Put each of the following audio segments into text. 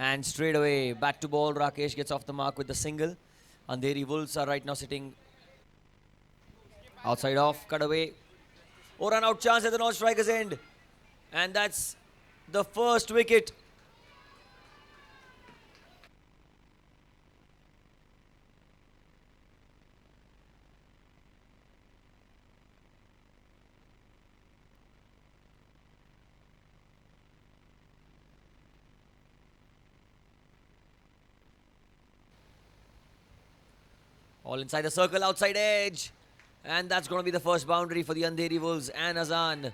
And straight away, back to ball, Rakesh gets off the mark with the single. Andheri Wolves are right now sitting outside off, cut away. Oh, run out chance at the non-striker's end. And that's the first wicket. All inside the circle, outside edge. And that's going to be the first boundary for the Andheri Wolves and Azan.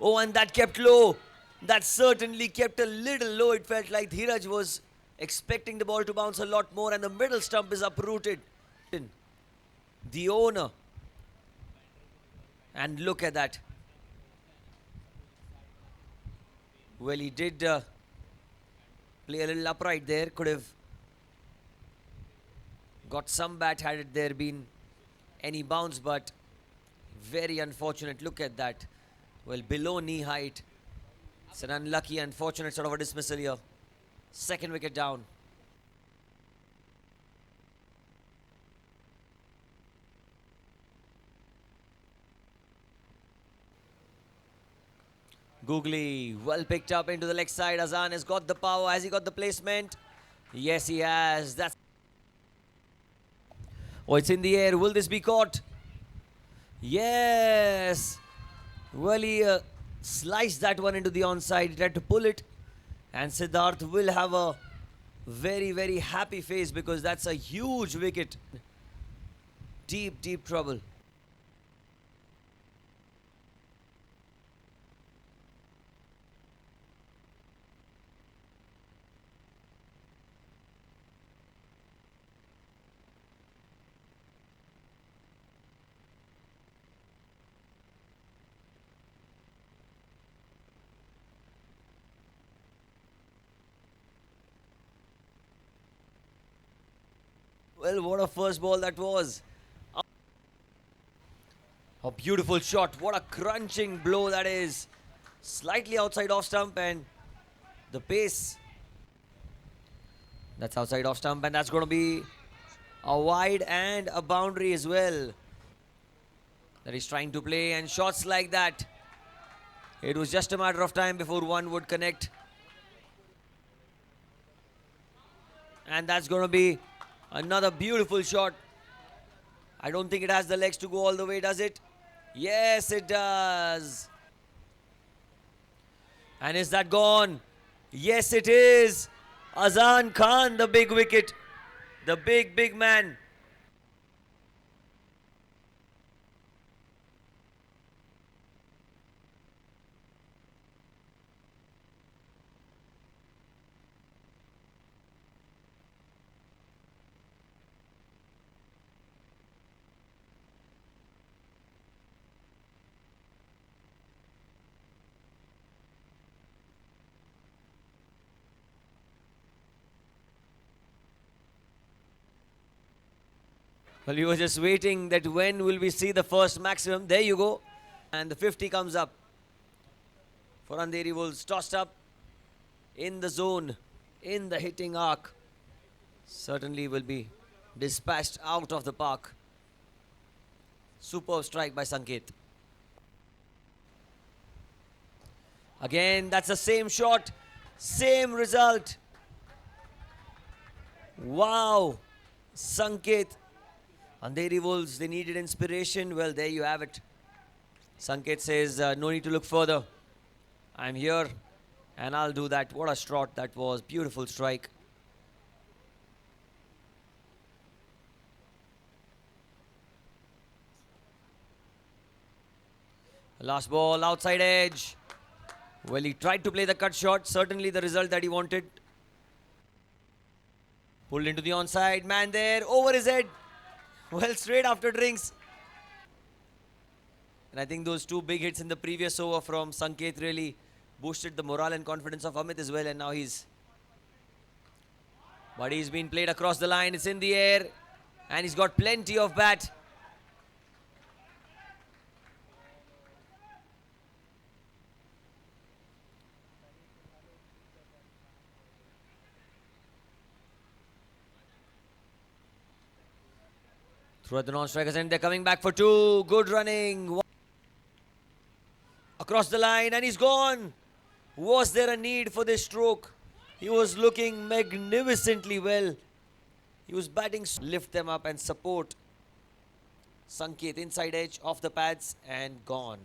Oh, and that kept low. That certainly kept a little low. It felt like Dheeraj was expecting the ball to bounce a lot more, and the middle stump is uprooted. The owner. And look at that. Well, he did play a little upright there. Could have got some bat had it there been any bounce, but very unfortunate. Look at that. Well, below knee height. It's an unlucky, unfortunate sort of a dismissal here. Second wicket down. Googly, well picked up into the leg side. Azan has got the power. Has he got the placement? Yes, he has. That's. Oh, it's in the air. Will this be caught? Yes. Well, he sliced that one into the onside. He tried to pull it. And Siddharth will have a very, very happy face because that's a huge wicket. Deep, deep trouble. Well, what a first ball that was. A beautiful shot. What a crunching blow that is. Slightly outside off stump and the pace. That's outside off stump and that's going to be a wide and a boundary as well. That he's trying to play, and shots like that. It was just a matter of time before one would connect. And that's going to be another beautiful shot. I don't think it has the legs to go all the way, does it? Yes, it does. And is that gone? Yes, it is. Azan Khan, the big wicket. The big, big man. Well, we were just waiting that when will we see the first maximum. There you go. And the 50 comes up for Andheri Wolves. Tossed up in the zone, in the hitting arc. Certainly will be dispatched out of the park. Superb strike by Sanket. Again, that's the same shot, same result. Wow. Sanket. Andheri Wolves, they needed inspiration. Well, there you have it. Sanket says, no need to look further. I'm here and I'll do that. What a strot that was. Beautiful strike. Last ball, outside edge. Well, he tried to play the cut shot. Certainly the result that he wanted. Pulled into the onside. Man there, over his head. Well, straight after drinks. And I think those two big hits in the previous over from Sanket really boosted the morale and confidence of Amit as well. And now but he's been played across the line. It's in the air. And he's got plenty of bat. Through at the non-strikers end, they're coming back for two. Good running. Across the line and he's gone. Was there a need for this stroke? He was looking magnificently well. He was batting. Lift them up and support. Sanket inside edge off the pads and gone.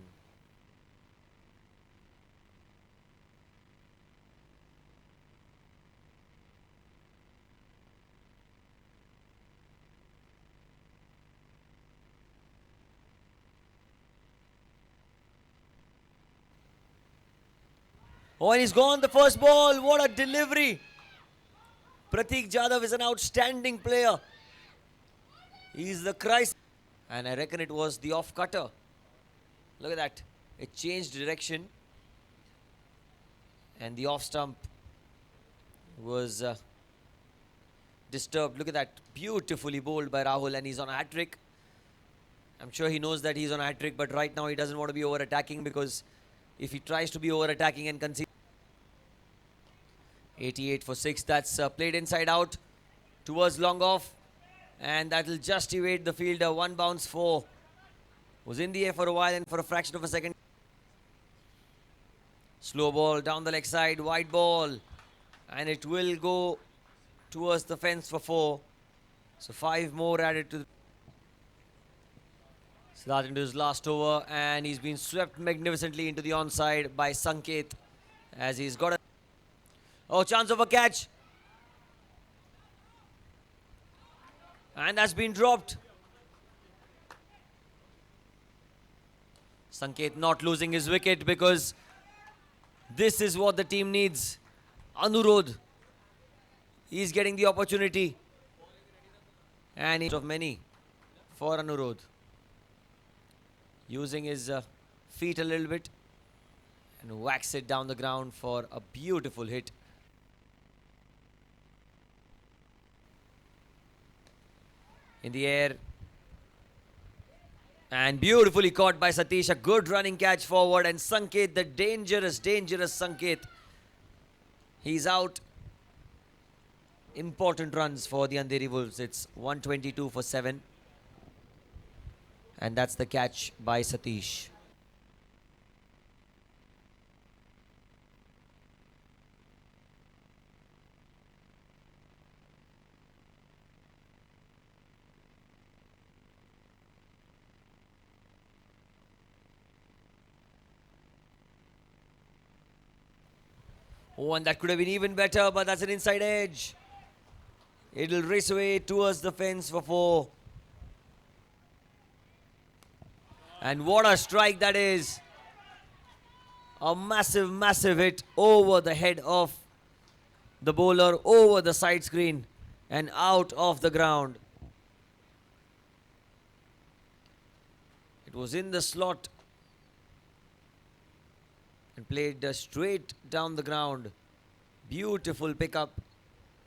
Oh, and he's gone the first ball. What a delivery. Prateek Jadhav is an outstanding player. He's the Christ. And I reckon it was the off cutter. Look at that. It changed direction. And the off stump was disturbed. Look at that. Beautifully bowled by Rahul. And he's on a hat-trick. I'm sure he knows that he's on a hat-trick. But right now he doesn't want to be over-attacking, because if he tries to be over-attacking and concede. 88 for 6. That's played inside out towards long off. And that will just evade the fielder. One bounce 4. Was in the air for a while and for a fraction of a second. Slow ball down the leg side. Wide ball. And it will go towards the fence for 4. So 5 more added to the... Starting to his last over, and he's been swept magnificently into the onside by Sanket, as he's got a... Oh, chance of a catch. And that's been dropped. Sanket not losing his wicket, because this is what the team needs. Anurodh, he's getting the opportunity. And he's of many for Anurodh. Using his feet a little bit and whacks it down the ground for a beautiful hit. In the air. And beautifully caught by Satish. A good running catch forward. And Sanket, the dangerous Sanket. He's out. Important runs for the Andheri Wolves. It's 122 for 7. And that's the catch by Satish. Oh, and that could have been even better, but that's an inside edge. It'll race away towards the fence for 4. And what a strike that is. A massive hit over the head of the bowler, over the side screen and out of the ground. It was in the slot and played straight down the ground. Beautiful pickup,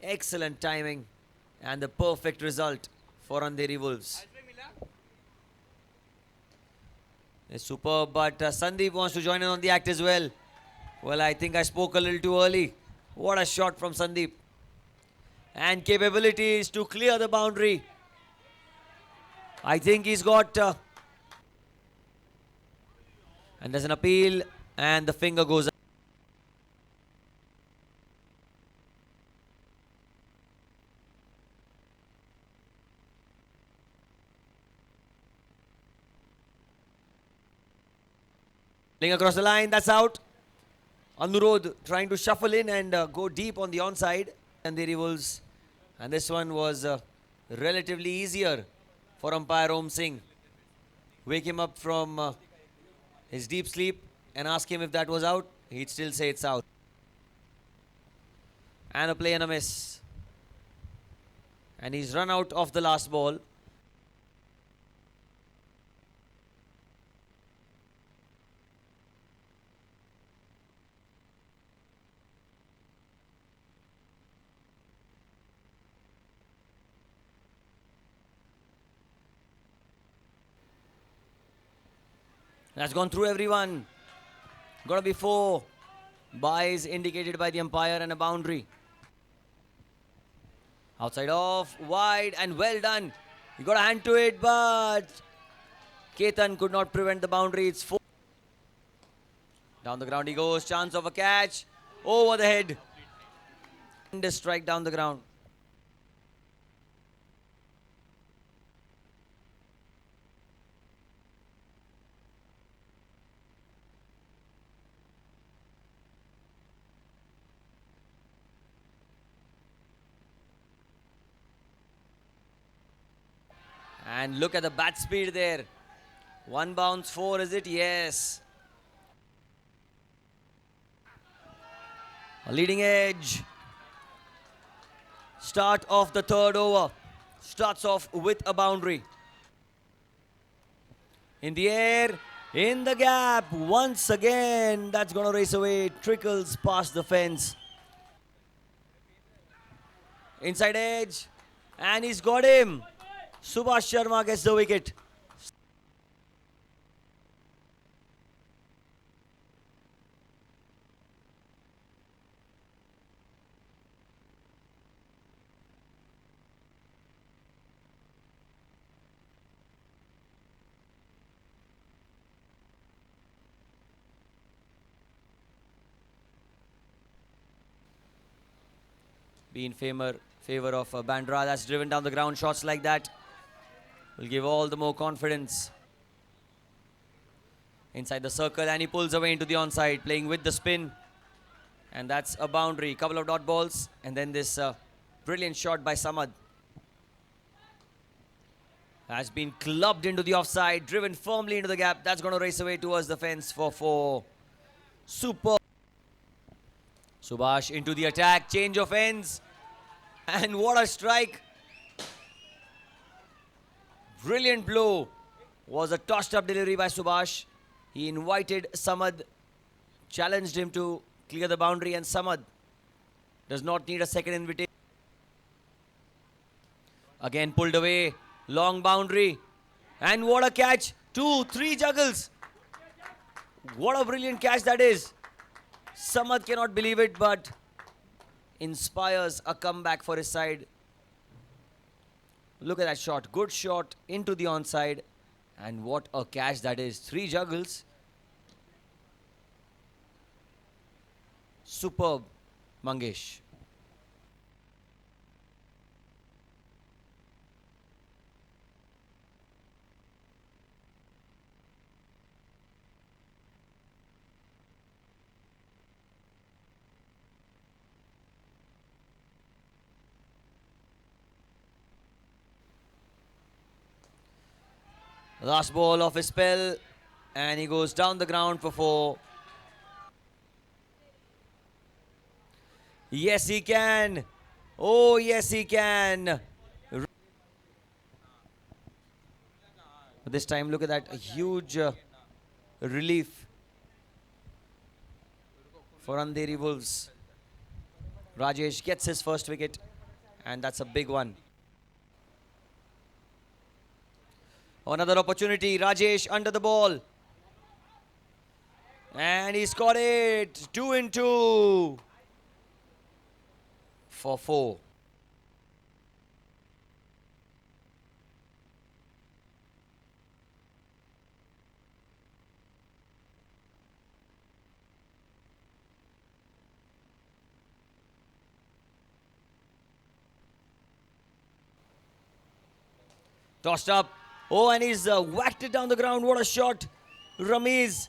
excellent timing, and the perfect result for Andheri Wolves. It's superb, but Sandeep wants to join in on the act as well. Well, I think I spoke a little too early. What a shot from Sandeep. And capabilities to clear the boundary. I think he's got... and there's an appeal, and the finger goes up. Playing across the line, that's out. Anurodh trying to shuffle in and go deep on the onside. Andheri Wolves. And this one was relatively easier for umpire Om Singh. Wake him up from his deep sleep and ask him if that was out. He'd still say it's out. And a play and a miss. And he's run out of the last ball. That's gone through everyone. Gotta be 4. Byes indicated by the umpire and a boundary. Outside off, wide and well done. He got a hand to it, but Ketan could not prevent the boundary. It's 4. Down the ground he goes. Chance of a catch. Over the head. And a strike down the ground. And look at the bat speed there. One bounce, 4, is it? Yes. A leading edge. Start of the third over. Starts off with a boundary. In the air, in the gap. Once again, that's going to race away. Trickles past the fence. Inside edge. And he's got him. Subhash Sharma gets the wicket. Be in favor of Bandra. That's driven down the ground. Shots like that will give all the more confidence. Inside the circle, and he pulls away into the onside, playing with the spin. And that's a boundary. Couple of dot balls, and then this brilliant shot by Samad. Has been clubbed into the offside, driven firmly into the gap. That's going to race away towards the fence for 4. Super. Subhash into the attack, change of ends, and what a strike. Brilliant blow. Was a tossed up delivery by Subhash. He invited Samad, challenged him to clear the boundary, and Samad does not need a second invitation. Again pulled away, long boundary, and what a catch. 2, 3 juggles. What a brilliant catch that is. Samad cannot believe it, but inspires a comeback for his side. Look at that shot. Good shot into the onside. And what a catch that is. 3 juggles. Superb, Mangesh. Last ball of his spell, and he goes down the ground for 4. Yes, he can. Oh, yes, he can. This time, look at that. A huge relief for Andheri Wolves. Rajesh gets his first wicket, and that's a big one. Another opportunity. Rajesh under the ball. And he's got it. 2 in 2 for 4. Tossed up. Oh, and he's whacked it down the ground. What a shot. Ramiz.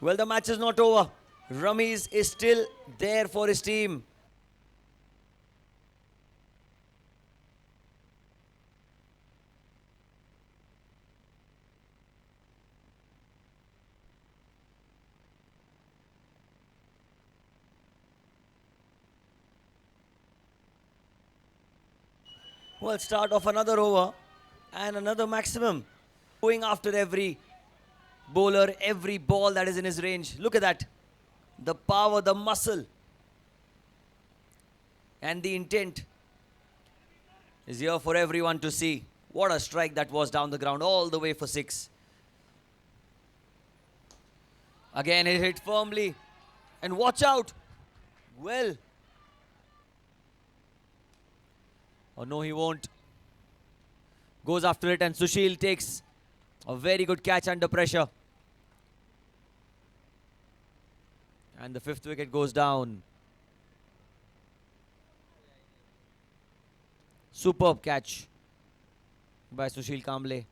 Well, the match is not over. Ramiz is still there for his team. Well, start of another over. And another maximum. Going after every bowler, every ball that is in his range. Look at that. The power, the muscle, and the intent is here for everyone to see. What a strike that was down the ground, all the way for 6. Again, it hit firmly. And watch out. Well. Oh, no, he won't. Goes after it and Sushil takes a very good catch under pressure. And the 5th wicket goes down. Superb catch by Sushil Kamble.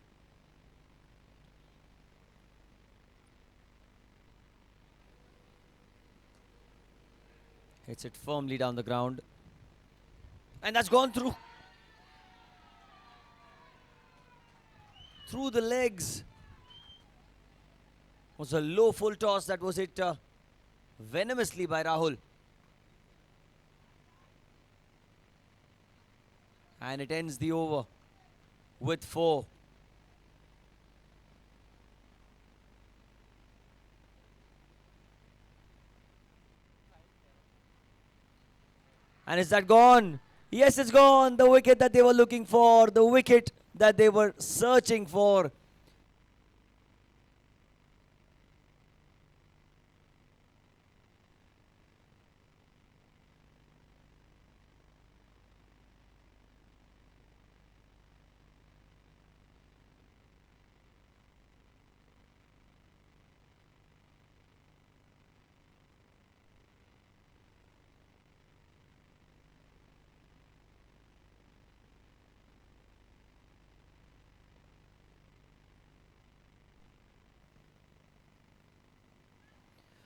Hits it firmly down the ground. And that's gone through. Through the legs. Was a low full toss that was hit venomously by Rahul. And it ends the over with 4. And is that gone? Yes, it's gone. The wicket that they were looking for. The wicket that they were searching for.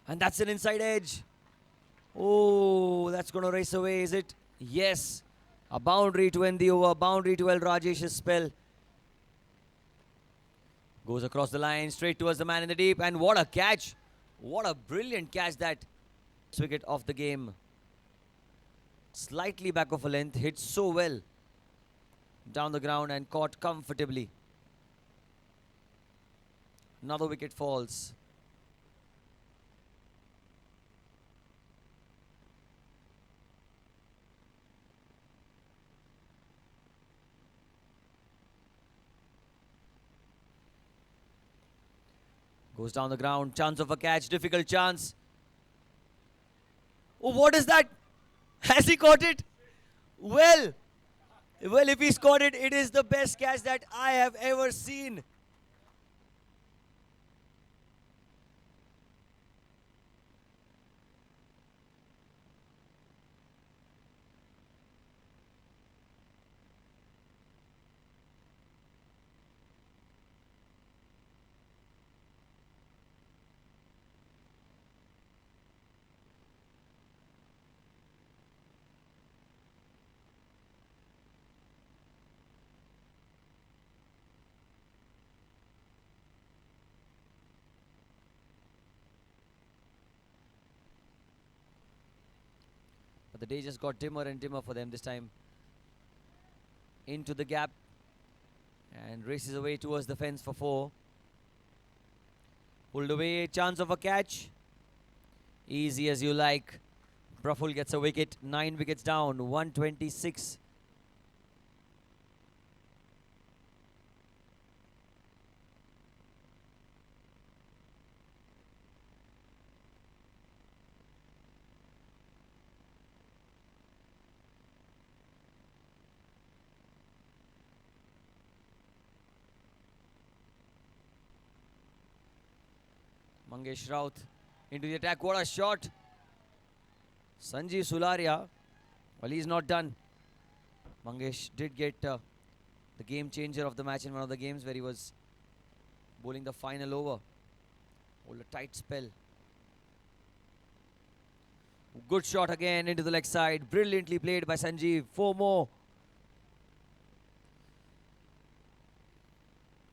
And that's an inside edge. Oh, that's going to race away, is it? Yes. A boundary to end the over. Boundary to El Rajesh's spell. Goes across the line, straight towards the man in the deep. And what a catch. What a brilliant catch that. Wicket of the game. Slightly back of a length. Hit so well. Down the ground and caught comfortably. Another wicket falls. Goes down the ground. Chance of a catch. Difficult chance. Oh, what is that? Has he caught it? Well, if he's caught it, it is the best catch that I have ever seen. But the day just got dimmer and dimmer for them this time. Into the gap. And races away towards the fence for 4. Pulled away. Chance of a catch. Easy as you like. Praful gets a wicket. 9 wickets down. 126. Mangesh Raut into the attack. What a shot. Sanjeev Sularia. Well, he's not done. Mangesh did get the game changer of the match in one of the games where he was bowling the final over. Hold a tight spell. Good shot again into the leg side. Brilliantly played by Sanjeev. 4 more.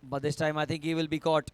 But this time I think he will be caught.